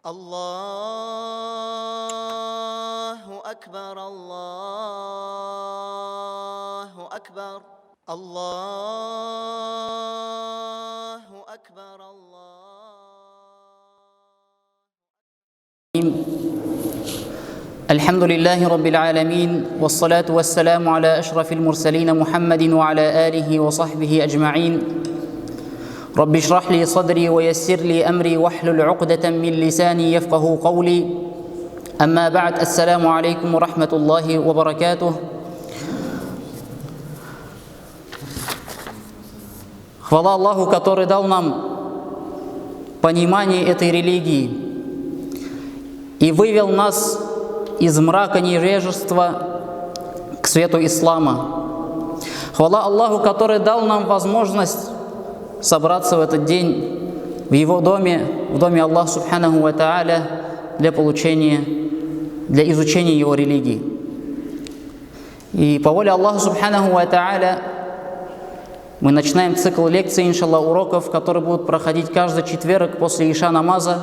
الله أكبر الله أكبر الله أكبر الحمد لله رب العالمين والصلاة والسلام على أشرف المرسلين محمد وعلى آله وصحبه أجمعين رب اشرح لي صدري ويسر لي أمري واحلل عقدة من لساني يفقه قولي أما بعد السلام عليكم ورحمة الله وبركاته. Хвала Аллаху, который дал нам понимание этой религии и вывел нас из мрака невежества к свету ислама. Хвала Аллаху, который дал нам возможность собраться в этот день в Его доме, в доме Аллаха Субханаху ва Тааля, для изучения Его религии. И по воле Аллаха Субханаху ва Тааля мы начинаем цикл лекций, иншаллах, уроков, которые будут проходить каждый четверг после иша намаза.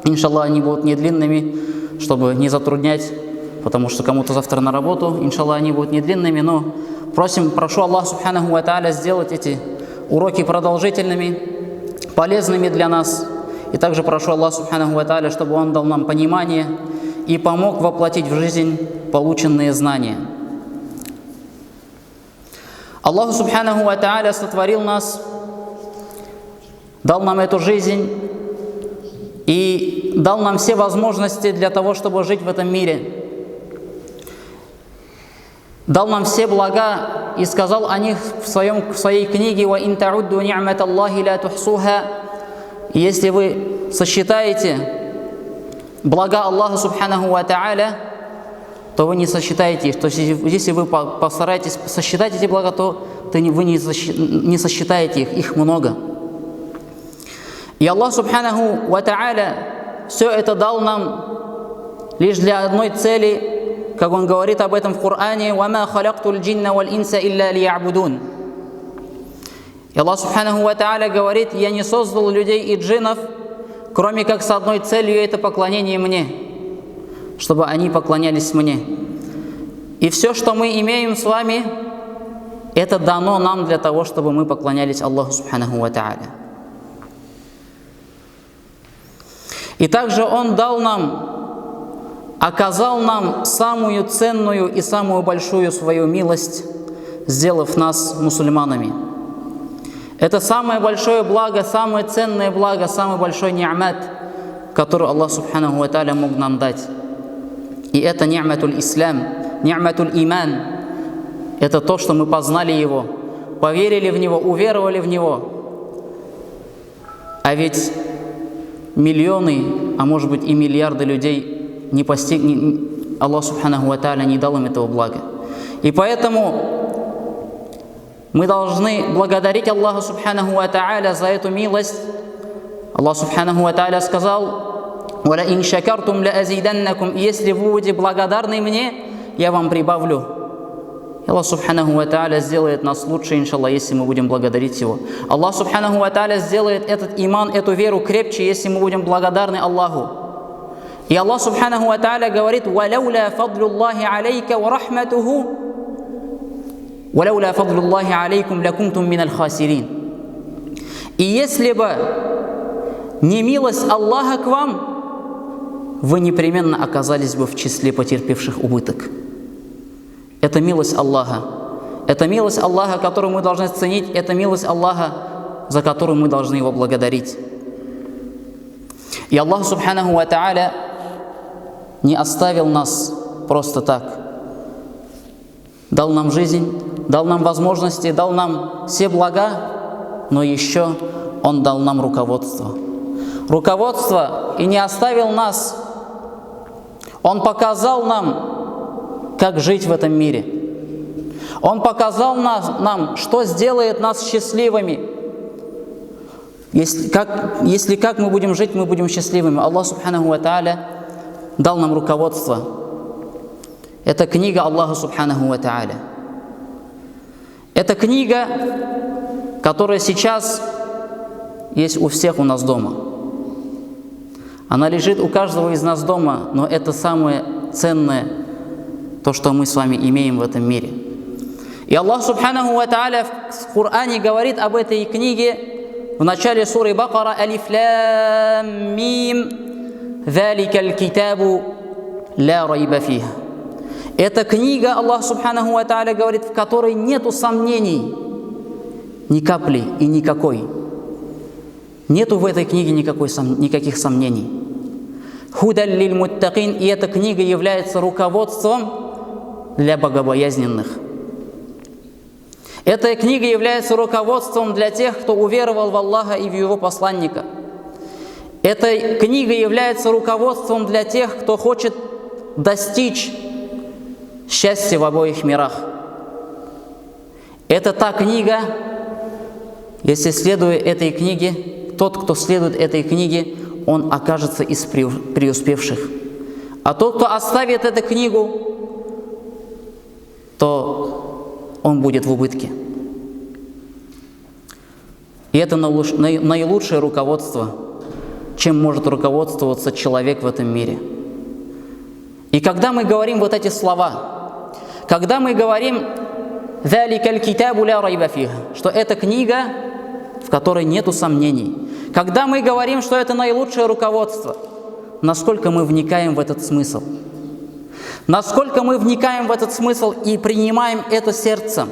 Иншаллах, они будут не длинными, чтобы не затруднять, потому что кому-то завтра на работу. Иншаллах, они будут не длинными, но прошу Аллаха Субханаху ва Тааля сделать эти уроки продолжительными, полезными для нас. И также прошу Аллаха Субханаху ва Тааля, чтобы Он дал нам понимание и помог воплотить в жизнь полученные знания. Аллах Субханаху ва Тааля сотворил нас, дал нам эту жизнь и дал нам все возможности для того, чтобы жить в этом мире. Дал нам все блага и сказал о них в своей книге «Ва ин та'удду ни'мат Аллахи ла тухсуха». Если вы сосчитаете блага Аллаха Субханаху ва Тааля, то вы не сосчитаете их. То есть, если вы постараетесь сосчитать эти блага, то вы не сосчитаете их много. И Аллах Субханаху ва Тааля все это дал нам лишь для одной цели, как Он говорит об этом в Коране: «Вама халактул джинна валь инса илля лиябудун». И Аллах Субханаху ва Тааля говорит: «Я не создал людей и джиннов, кроме как с одной целью, это поклонение мне, чтобы они поклонялись мне». И все, что мы имеем с вами, это дано нам для того, чтобы мы поклонялись Аллаху Субханаху ва Тааля. И также Он оказал нам самую ценную и самую большую свою милость, сделав нас мусульманами. Это самое большое благо, самое ценное благо, самый большой ни'мат, который Аллах Субханаху ва Тааля мог нам дать. И это ни'матуль ислам, ни'матуль иман. Это то, что мы познали Его, поверили в Него, уверовали в Него. А ведь миллионы, а может быть и миллиарды людей Аллах Субханаху ва Тааля не дал им этого блага. И поэтому мы должны благодарить Аллаха Субханаху ва Тааля за эту милость. Аллах Субханаху ва Тааля сказал: «Валя ин шакартум ля азиданнакум». Если вы будете благодарны мне, я вам прибавлю. Аллах Субханаху ва Тааля сделает нас лучше, иншаллах, если мы будем благодарить Его. Аллах Субханаху ва Тааля сделает этот иман, эту веру крепче, если мы будем благодарны Аллаху. И Аллах Субханаху ва Тааля говорит: «Валауля фадлуллахи алейка ва рахматуху, валауля фадлуллахи алейкум лякунтум миналь хасирин». И если бы не милость Аллаха к вам, вы непременно оказались бы в числе потерпевших убыток. Это милость Аллаха. Это милость Аллаха, которую мы должны ценить. Это милость Аллаха, за которую мы должны Его благодарить. И Аллах Субханаху ва Тааля не оставил нас просто так. Дал нам жизнь, дал нам возможности, дал нам все блага, но еще Он дал нам руководство. Руководство, и не оставил нас. Он показал нам, как жить в этом мире. Он показал нам, что сделает нас счастливыми. Если как мы будем жить, мы будем счастливыми. Аллах Субханаху ва Тааля дал нам руководство. Это книга Аллаха Субханаху ва Тааля. Это книга, которая сейчас есть у всех у нас дома. Она лежит у каждого из нас дома, но это самое ценное, то, что мы с вами имеем в этом мире. И Аллах Субханаху ва Тааля в Коране говорит об этой книге в начале суры Бакара: «Алиф лам мим, заликаль китабу ла райба фиха». Это книга, Аллах Субханаху ва Тааля говорит, в которой нету сомнений, ни капли и никакой. Нету в этой книге никаких сомнений. Худан лиль муттакин, и эта книга является руководством для богобоязненных. Эта книга является руководством для тех, кто уверовал в Аллаха и в Его посланника. Эта книга является руководством для тех, кто хочет достичь счастья в обоих мирах. Это та книга, если следуя этой книге, тот, кто следует этой книге, он окажется из преуспевших. А тот, кто оставит эту книгу, то он будет в убытке. И это наилучшее руководство, чем может руководствоваться человек в этом мире. И когда мы говорим вот эти слова, когда мы говорим «Заликаль китабу ла райба фиха», что это книга, в которой нету сомнений, когда мы говорим, что это наилучшее руководство, насколько мы вникаем в этот смысл, насколько мы вникаем в этот смысл и принимаем это сердцем.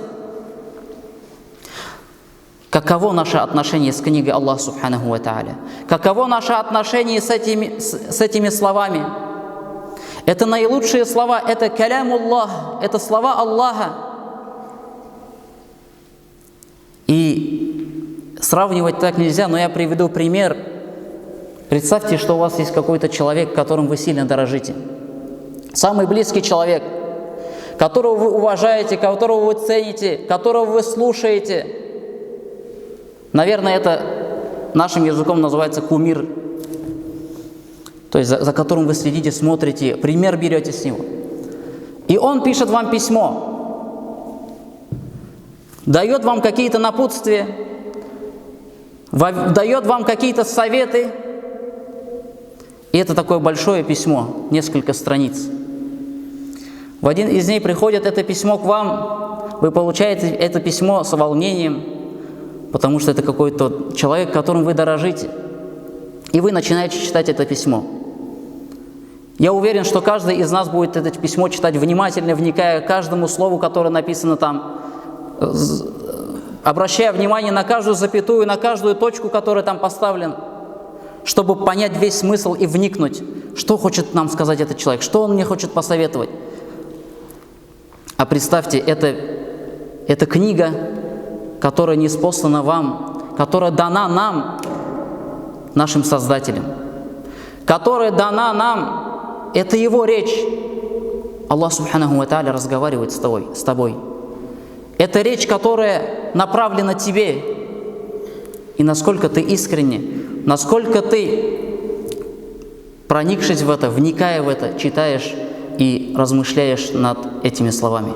Каково наше отношение с книгой Аллаха Субханаху ва Тааля? Каково наше отношение с этими словами? Это наилучшие слова, это калямуллах, это слова Аллаха. И сравнивать так нельзя, но я приведу пример. Представьте, что у вас есть какой-то человек, которым вы сильно дорожите. Самый близкий человек, которого вы уважаете, которого вы цените, которого вы слушаете. Наверное, это нашим языком называется кумир. То есть за которым вы следите, смотрите, пример берете с него. И он пишет вам письмо, дает вам какие-то напутствия, дает вам какие-то советы. И это такое большое письмо, несколько страниц. В один из дней приходит это письмо к вам, вы получаете это письмо с волнением, потому что это какой-то человек, которым вы дорожите. И вы начинаете читать это письмо. Я уверен, что каждый из нас будет это письмо читать внимательно, вникая к каждому слову, которое написано там, обращая внимание на каждую запятую, на каждую точку, которая там поставлена, чтобы понять весь смысл и вникнуть, что хочет нам сказать этот человек, что он мне хочет посоветовать. А представьте, это книга, которая ниспослана вам, которая дана нам, нашим Создателем, которая дана нам, это Его речь. Аллах Субханаху ва Тааля разговаривает с тобой. Это речь, которая направлена тебе. И насколько ты искренне, насколько ты, проникшись в это, вникая в это, читаешь и размышляешь над этими словами.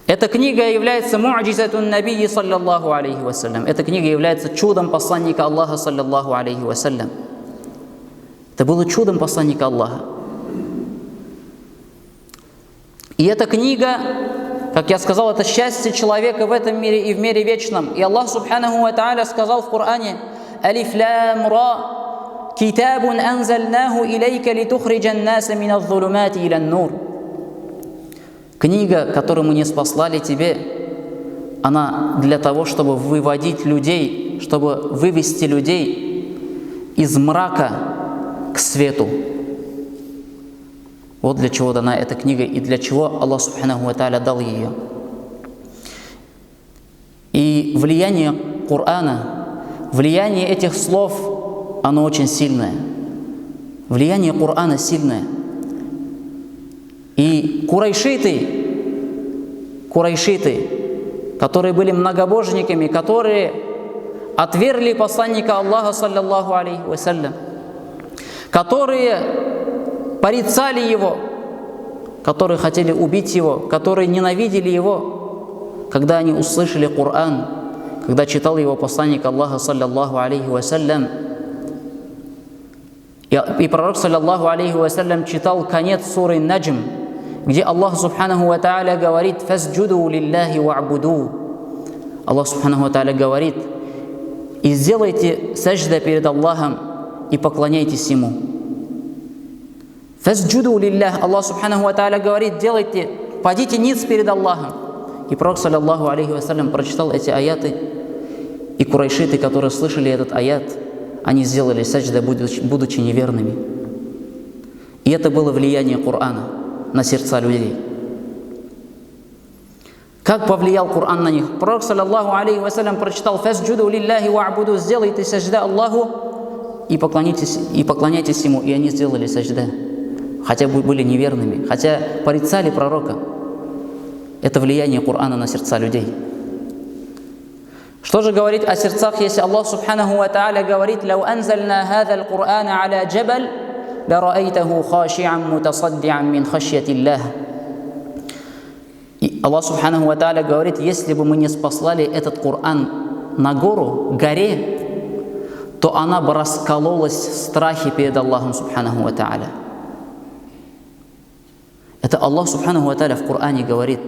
Эта книга является му'джизатун набии саллаллаху алейхи вассалям. Эта книга является чудом посланника Аллаха саллаллаху алейхи вассалям. Это было чудом посланника Аллаха. И эта книга, как я сказал, это счастье человека в этом мире и в мире вечном. И Аллах Субханаху ва Тааля сказал в Коране: «Алиф лам ра, китабун анзальнаху илейка литухриджан наса миназ-зулумати илян-нур». Книга, которую мы ниспослали тебе, она для того, чтобы выводить людей, чтобы вывести людей из мрака к свету. Вот для чего дана эта книга и для чего Аллах Субханаху ва Тааля дал ее. И влияние Корана, влияние этих слов, оно очень сильное. Влияние Корана сильное. И курайшиты, которые были многобожниками, которые отвергли посланника Аллаха, саллаллаху алейхи вассалям, которые порицали его, которые хотели убить его, которые ненавидели его, когда они услышали Коран, когда читал его посланник Аллаха, саллаллаху алейхи вассалям, И пророк, саллаллаху алейхи вассалям, читал конец суры Наджм, где Аллах субханаху ва тааля говорит: «Фасджуду лилляхи ва'буду». Аллах субханаху ва тааля говорит: «И сделайте сажда перед Аллахом и поклоняйтесь Ему». «Фасджуду лиллях». Аллах субханаху ва тааля говорит: делайте, падите ниц перед Аллахом. И пророк, саллаллаху алейхи вассалям, прочитал эти аяты, и курайшиты, которые слышали этот аят, они сделали сажда, будучи неверными. И это было влияние Корана на сердца людей. Как повлиял Коран на них? Пророк, саллаллаху алейхи вассалям, прочитал: «Фасджуду лилляхи ва'буду», сделайте сажда Аллаху и поклоняйтесь Ему. И они сделали сажда, хотя были неверными, хотя порицали пророка. Это влияние Корана на сердца людей. Что же говорить о сердцах, если Аллах субханаху ва тааля говорит: «Лау анзальна хазал Кур'ана аля джабаль, лараайтаху хаши'ан мутасадди'ан мин хашьятиллах». И Аллах субханаху ва тааля говорит: если бы мы не спаслали этот Коран на горе, то она бы раскололась в страхе перед Аллахом субханаху ва тааля. Это Аллах субханаху ва тааля в Коране говорит: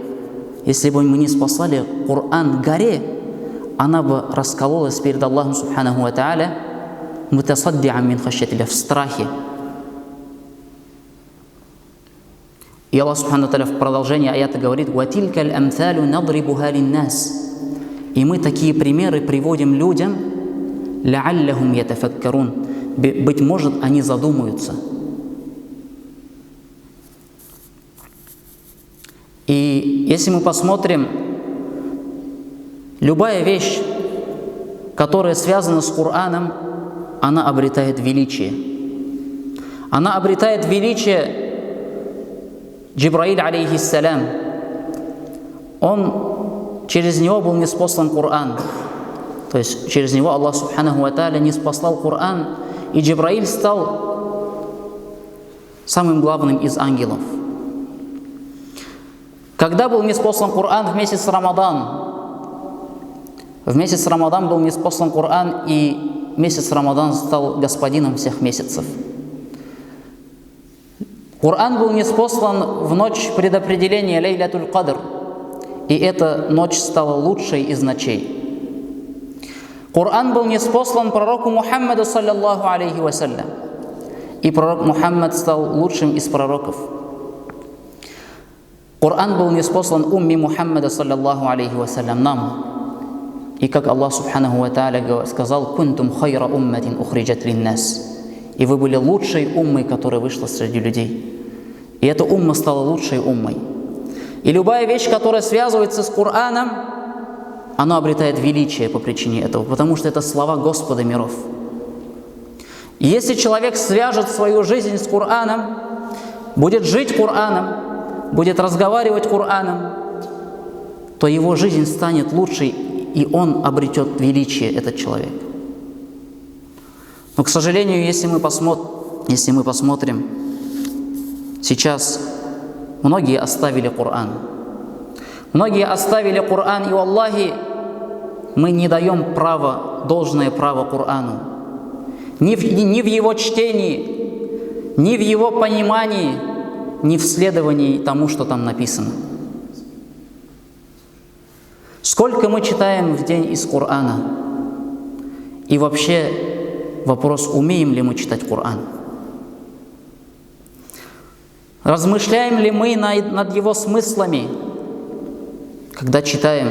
если бы мы не спаслали Коран горе, она бы раскололась перед Аллахом субханаху ва тааля, мутасадди'ан мин хашьятиллах, в страхе. И Аллах субхану ва тааля в продолжении аята говорит: «Ватилка аль-амталю надрибуха линнас». И мы такие примеры приводим людям, ла'аллахум ятафаккарун, быть может, они задумаются. И если мы посмотрим, любая вещь, которая связана с Кораном, она обретает величие. Она обретает величие. Джибраиль, алейхиссалям, через него был ниспослан Коран. То есть через него Аллах субханаху ва тааля ниспослал Коран, и Джибраиль стал самым главным из ангелов. Когда был ниспослан Коран? В месяц Рамадан. В месяц Рамадан был ниспослан Коран, и месяц Рамадан стал господином всех месяцев. Коран был ниспослан в ночь предопределения Лейлятуль Кадр, и эта ночь стала лучшей из ночей. Коран был ниспослан пророку Мухаммаду, саллаллаху алейхи вассалям, и пророк Мухаммад стал лучшим из пророков. Коран был ниспослан умми Мухаммада, саллаллаху алейхи вассалям, нам. И как Аллах субханаху ва тааля сказал: «Кунтум хайра умматин ухриджат линнас». И вы были лучшей уммой, которая вышла среди людей. И эта умма стала лучшей уммой. И любая вещь, которая связывается с Кораном, она обретает величие по причине этого, потому что это слова Господа миров. И если человек свяжет свою жизнь с Кораном, будет жить Кораном, будет разговаривать Кораном, то его жизнь станет лучшей, и он обретет величие, этот человек. Но, к сожалению, если мы посмотрим, сейчас многие оставили Коран. Многие оставили Коран, и, Аллахи, мы не даем должное право Корану. Ни в его чтении, ни в его понимании, ни в следовании тому, что там написано. Сколько мы читаем в день из Корана? И вообще вопрос, умеем ли мы читать Коран? Размышляем ли мы над его смыслами, когда читаем?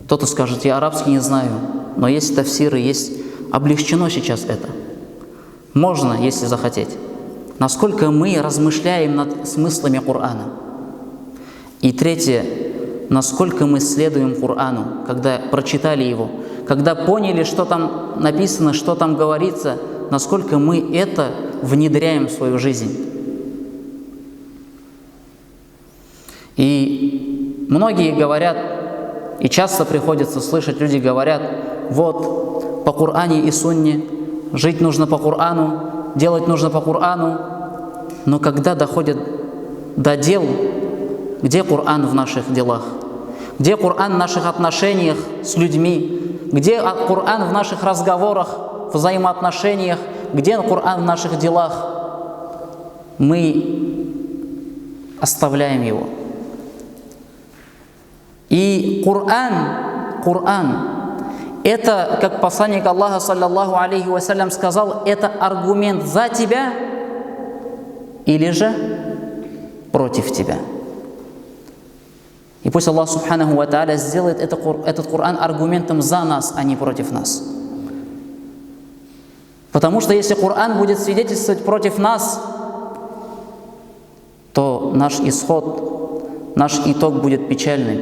Кто-то скажет: я арабский не знаю, но есть тафсиры, есть. Облегчено сейчас это. Можно, если захотеть. Насколько мы размышляем над смыслами Корана? И третье, насколько мы следуем Корану, когда прочитали его, когда поняли, что там написано, что там говорится, насколько мы это внедряем в свою жизнь. И многие говорят, и часто приходится слышать, люди говорят: вот, по Коране и Сунне, жить нужно по Корану, делать нужно по Корану. Но когда доходят до дел, где Коран в наших делах? Где Коран в наших отношениях с людьми? Где Коран в наших разговорах, взаимоотношениях, где Коран в наших делах, мы оставляем его. И Коран, это, как посланник Аллаха, саллаллаху алейхи вассалям, сказал, это аргумент за тебя или же против тебя. И пусть Аллах субханаху ва тааля сделает этот Коран аргументом за нас, а не против нас. Потому что если Коран будет свидетельствовать против нас, то наш исход, наш итог будет печальным.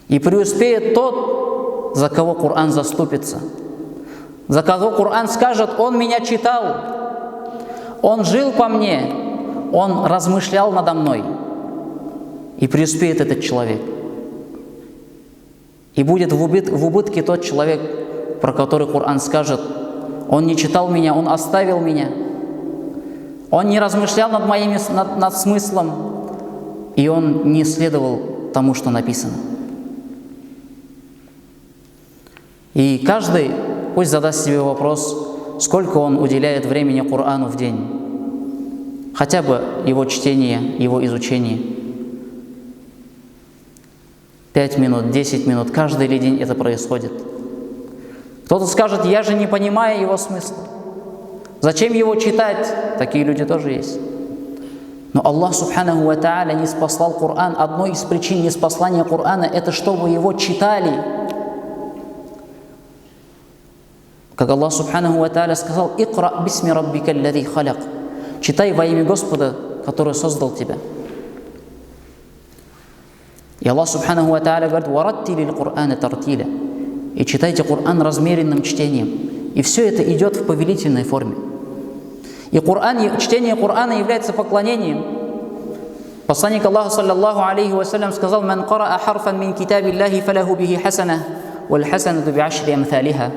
И преуспеет тот, за кого Коран заступится, за кого Коран скажет: «Он меня читал, он жил по мне, он размышлял надо мной». И преуспеет этот человек. И будет в убытке тот человек, про который Коран скажет: «Он не читал меня, он оставил меня, он не размышлял над смыслом, и он не следовал тому, что написано». И каждый пусть задаст себе вопрос, сколько он уделяет времени Корану в день, хотя бы его чтение, его изучение. 5 минут, 10 минут, каждый день это происходит. Кто-то скажет: «Я же не понимаю его смысла. Зачем его читать?» Такие люди тоже есть. Но Аллах субханаху ва тааля не спаслал Коран. Одной из причин неспослания Корана — это чтобы его читали. Как Аллах субханаху ва тааля сказал: «Икра бисми раббика аллази халяк». Читай во имя Господа, который создал тебя. И Аллах субханаху ва тааля говорит: «Вараттилил Кур'ана тартиля». И читайте Коран размеренным чтением. И все это идет в повелительной форме. И чтение Корана является поклонением. Посланник Аллаха, саллаллаху алейхи вассалям, сказал: «Ман караа харфан мин китабиллахи фалаху бихи хасана, валь хасанату би'ашри амталиха».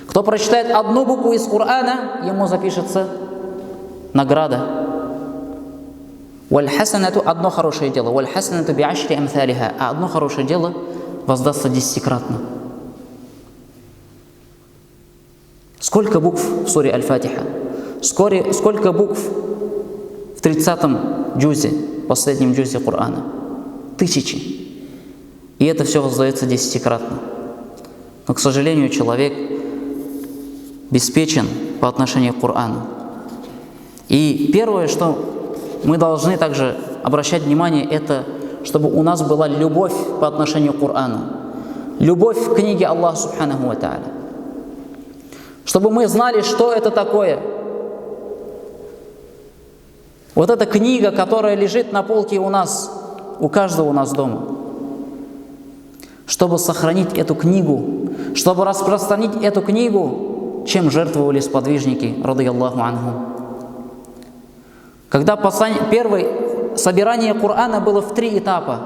Кто прочитает одну букву из Корана, ему запишется награда. «Валь хасанату» – одно хорошее дело. «Валь хасанату би'ашри амталиха» – а одно хорошее дело воздастся 10-кратно. Сколько букв в суре Аль-Фатиха? Сколько букв в 30-м джузе, последнем джузе Корана? 1000. И это все воздается 10-кратно. Но, к сожалению, человек беспечен по отношению к Корану. И первое, что мы должны также обращать внимание, это чтобы у нас была любовь по отношению к Корану, любовь к книге Аллаха субханаху ва тааля. Чтобы мы знали, что это такое. Вот эта книга, которая лежит на полке у нас, у каждого у нас дома. Чтобы сохранить эту книгу, чтобы распространить эту книгу, чем жертвовали сподвижники, радийаллаху анхум. Когда первое собирание Корана было в 3 этапа.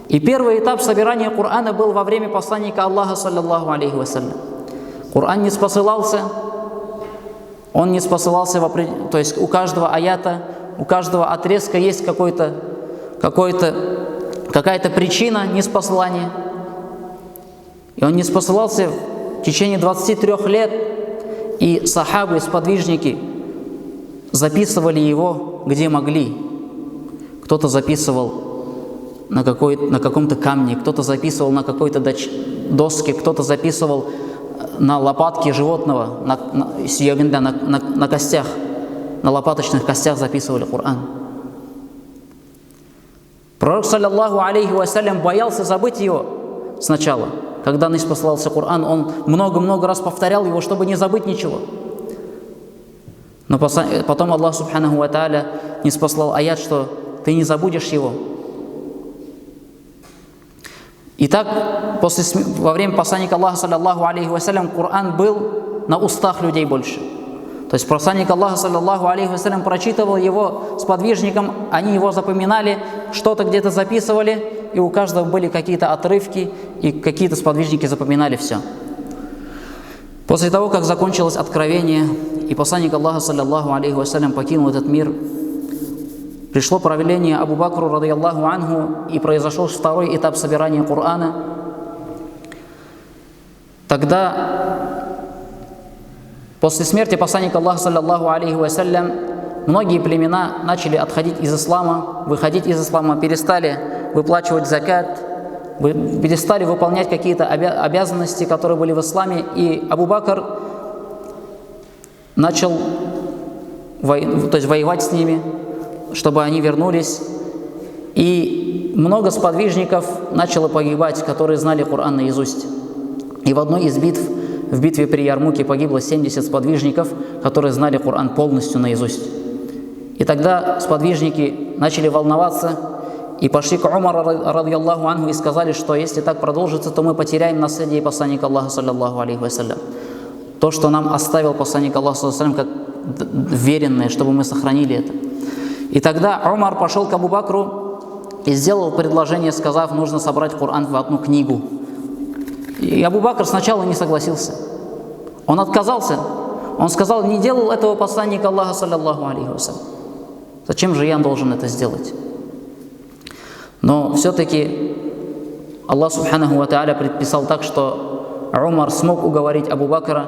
И первый этап собирания Корана был во время посланника Аллаха, саллаллаху алейхи вассалям. Коран не спосылался, он не спосылался, то есть у каждого аята, у каждого отрезка есть какая-то причина неспосылания. И он не спосылался в течение 23 лет, и сахабы, сподвижники, записывали его где могли. Кто-то записывал на каком-то камне, кто-то записывал на какой-то доске, кто-то записывал на лопатке животного, на костях, на лопаточных костях записывали Коран. Пророк, саллаллаху алейхи вассалям, боялся забыть его сначала. Когда ниспослался Коран, он много-много раз повторял его, чтобы не забыть ничего. Но потом Аллах субханаху ва тааля ниспослал аят, что ты не забудешь его. Итак, во время посланника Аллаха, саллаллаху алейхи вассалям, Коран был на устах людей больше. То есть посланник Аллаха, саллаллаху алейхи вассалям, прочитывал его сподвижникам, они его запоминали, что-то где-то записывали, и у каждого были какие-то отрывки, и какие-то сподвижники запоминали все. После того, как закончилось откровение, и посланник Аллаха, саллаллаху алейхи вассалям, покинул этот мир, пришло правление Абу Бакру, радийаллаху анху, и произошел 2-й этап собирания Корана. Тогда После смерти посланника Аллаха, саллаллаху алейхи вассалям, многие племена начали отходить из ислама, выходить из ислама, перестали выплачивать закат, перестали выполнять какие-то обязанности, которые были в исламе. И Абу Бакр начал воевать с ними, чтобы они вернулись. И много сподвижников начало погибать, которые знали Коран наизусть. И в одной из битв, в битве при Ярмуке, погибло 70 сподвижников, которые знали Коран полностью наизусть. И тогда сподвижники начали волноваться и пошли к Умару, радийаллаху анху, и сказали, что если так продолжится, то мы потеряем наследие посланника Аллаха, саллаллаху алейхи вассалям. То, что нам оставил посланник Аллаха, саллаллаху алейхи вассалям, как веренное, чтобы мы сохранили это. И тогда Умар пошел к Абу Бакру и сделал предложение, сказав, нужно собрать Коран в одну книгу. И Абу Бакр сначала не согласился. Он отказался. Он сказал, не делал этого посланник Аллаха, саллаллаху алейхи вассалям. Зачем же я должен это сделать? Но все-таки Аллах субханаху ва тааля предписал так, что Умар смог уговорить Абу Бакра,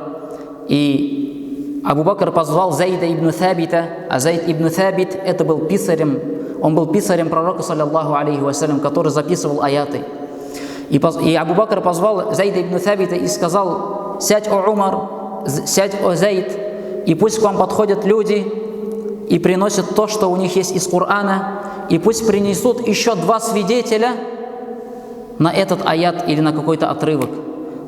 и Абу Бакр позвал Зайда ибн Табита, а Зайд ибн Табит это был писарем, он был писарем пророка, саллаллаху алейхи вассалям, который записывал аяты. И Абу Бакр позвал Зайда ибн Табита и сказал, сядь, о Умар, сядь, о Зайд, и пусть к вам подходят люди и приносят то, что у них есть из Корана, и пусть принесут еще 2 свидетеля на этот аят или на какой-то отрывок.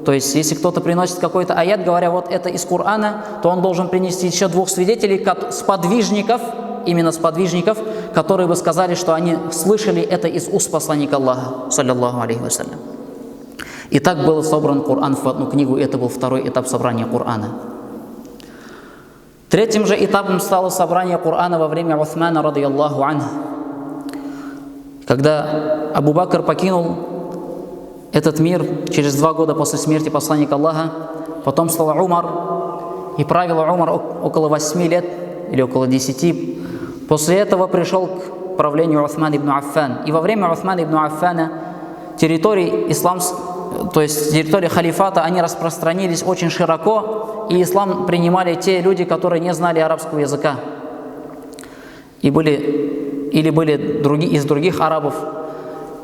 То есть, если кто-то приносит какой-то аят, говоря, вот это из Корана, то он должен принести еще 2 свидетелей, сподвижников, именно сподвижников, которые бы сказали, что они слышали это из уст посланника Аллаха, саллаллаху алейхи вассалям. И так был собран Коран в одну книгу, и это был второй этап собрания Корана. Третьим же этапом стало собрание Корана во время Усмана, радийаллаху анху. Когда Абу Бакр покинул этот мир через 2 года после смерти посланника Аллаха, потом стал Умар, и правил Умар около 8 лет или около 10. После этого пришел к правлению Усман ибн Аффан. И во время Усмана ибн Аффана территории территории халифата, они распространились очень широко, и ислам принимали те люди, которые не знали арабского языка. И были другие из других арабов.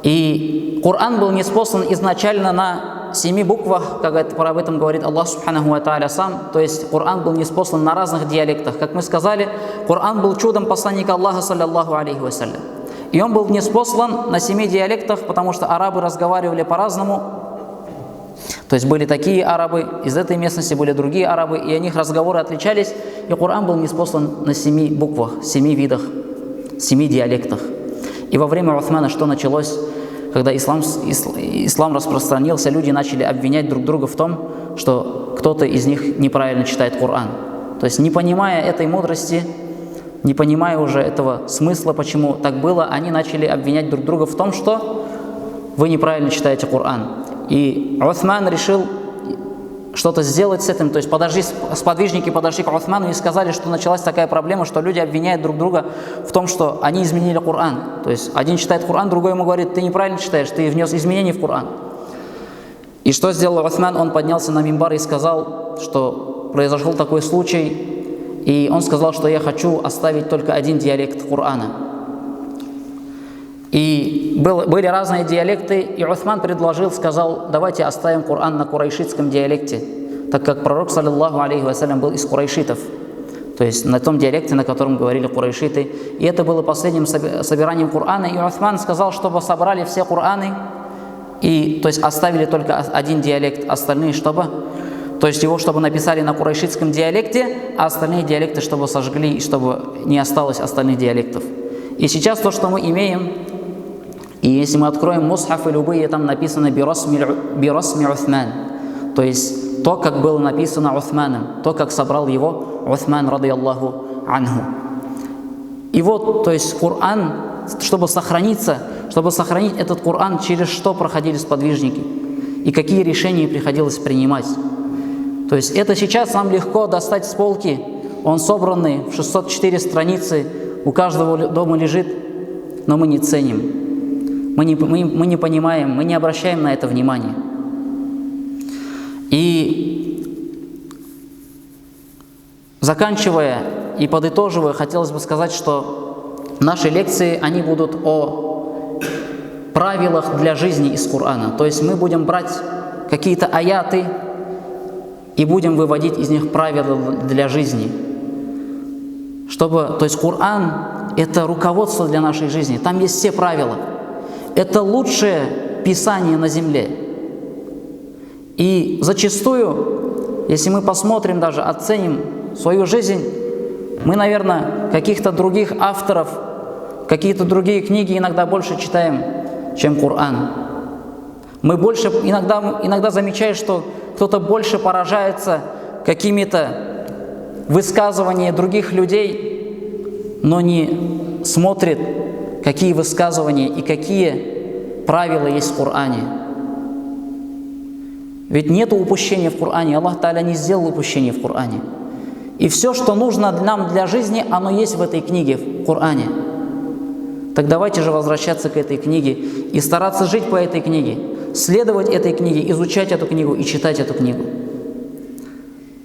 И Коран был ниспослан изначально на 7 буквах, как об этом говорит Аллах субханаху ва тааля сам. То есть Коран был ниспослан на разных диалектах. Как мы сказали, Коран был чудом посланника Аллаха, саллаллаху алейхи вассалям. И он был ниспослан на 7 диалектах, потому что арабы разговаривали по-разному. То есть были такие арабы, из этой местности были другие арабы, и у них разговоры отличались. И Коран был ниспослан на 7 буквах, 7 видах, 7 диалектах. И во время Усмана что началось? Когда ислам распространился, люди начали обвинять друг друга в том, что кто-то из них неправильно читает Коран. То есть не понимая этой мудрости, не понимая уже этого смысла, почему так было, они начали обвинять друг друга в том, что вы неправильно читаете Коран. И Усман решил что-то сделать с этим, то есть сподвижники подошли к Усману и сказали, что началась такая проблема, что люди обвиняют друг друга в том, что они изменили Коран. То есть один читает Коран, другой ему говорит, ты неправильно читаешь, ты внес изменения в Коран. И что сделал Усман? Он поднялся на мимбар и сказал, что произошел такой случай, и он сказал, что я хочу оставить только один диалект Корана. И были разные диалекты, и Усман сказал, давайте оставим Коран на курайшитском диалекте, так как пророк, саллаллаху алейхи вассалям, был из курайшитов, то есть на том диалекте, на котором говорили курайшиты. И это было последним собиранием Корана, и Усман сказал, чтобы собрали все Кораны, и то есть оставили только один диалект, остальные чтобы написали на курайшитском диалекте, а остальные диалекты чтобы сожгли, и чтобы не осталось остальных диалектов. И сейчас то, что мы имеем, и если мы откроем мусхафы любые, там написано «Бирасми Усман», то есть то, как было написано Усманом, то, как собрал его Усман, радийаллаху анху. И вот, то есть Коран, чтобы сохранить этот Коран, через что проходили сподвижники, и какие решения приходилось принимать. То есть это сейчас нам легко достать с полки, он собранный в 604 страницы, у каждого дома лежит, но мы не ценим. Мы не понимаем, мы не обращаем на это внимания. И заканчивая и подытоживая, хотелось бы сказать, что наши лекции, они будут о правилах для жизни из Корана. То есть мы будем брать какие-то аяты и будем выводить из них правила для жизни. То есть Коран – это руководство для нашей жизни, там есть все правила. Это лучшее писание на земле. И зачастую, если мы посмотрим даже, оценим свою жизнь, мы, наверное, каких-то других авторов, какие-то другие книги иногда больше читаем, чем Коран. Мы больше, иногда замечаем, что кто-то больше поражается какими-то высказываниями других людей, но не смотрит, какие высказывания и какие правила есть в Коране. Ведь нет упущения в Коране, Аллах Тааля не сделал упущения в Коране. И все, что нужно нам для жизни, оно есть в этой книге, в Коране. Так давайте же возвращаться к этой книге и стараться жить по этой книге, следовать этой книге, изучать эту книгу и читать эту книгу.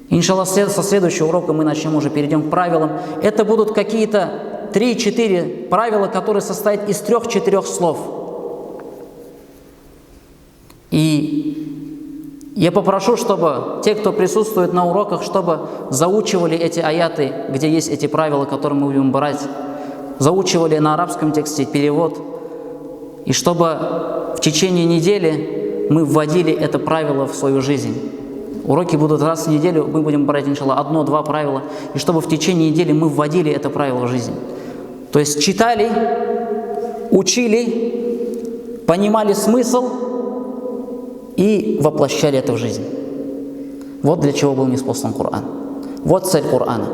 Иншаллах, со следующего урока мы начнем уже, перейдем к правилам. Это будут какие-то 3-4 правила, которые состоят из 3-4 слов. И я попрошу, чтобы те, кто присутствует на уроках, чтобы заучивали эти аяты, где есть эти правила, которые мы будем брать, заучивали на арабском тексте перевод, и чтобы в течение недели мы вводили это правило в свою жизнь. Уроки будут раз в неделю, мы будем брать, иншаллах, 1-2 правила, и чтобы в течение недели мы вводили это правило в жизнь. То есть читали, учили, понимали смысл и воплощали это в жизнь. Вот для чего был ниспослан Коран. Вот цель Корана.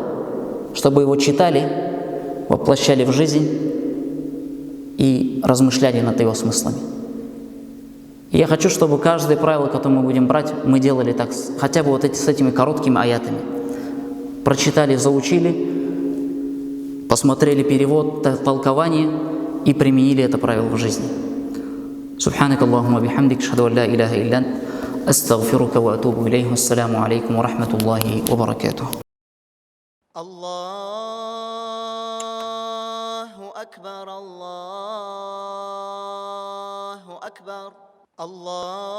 Чтобы его читали, воплощали в жизнь и размышляли над его смыслами. И я хочу, чтобы каждое правило, которое мы будем брать, мы делали так, хотя бы вот с этими короткими аятами. Прочитали, заучили, посмотрели перевод, толкование и применили это правило в жизни. سبحانك اللهم وبحمدك أشهد أن لا إله إلا أنت أستغفرك وأتوب إليه والسلام عليكم ورحمة الله وبركاته. الله أكبر الله أكبر الله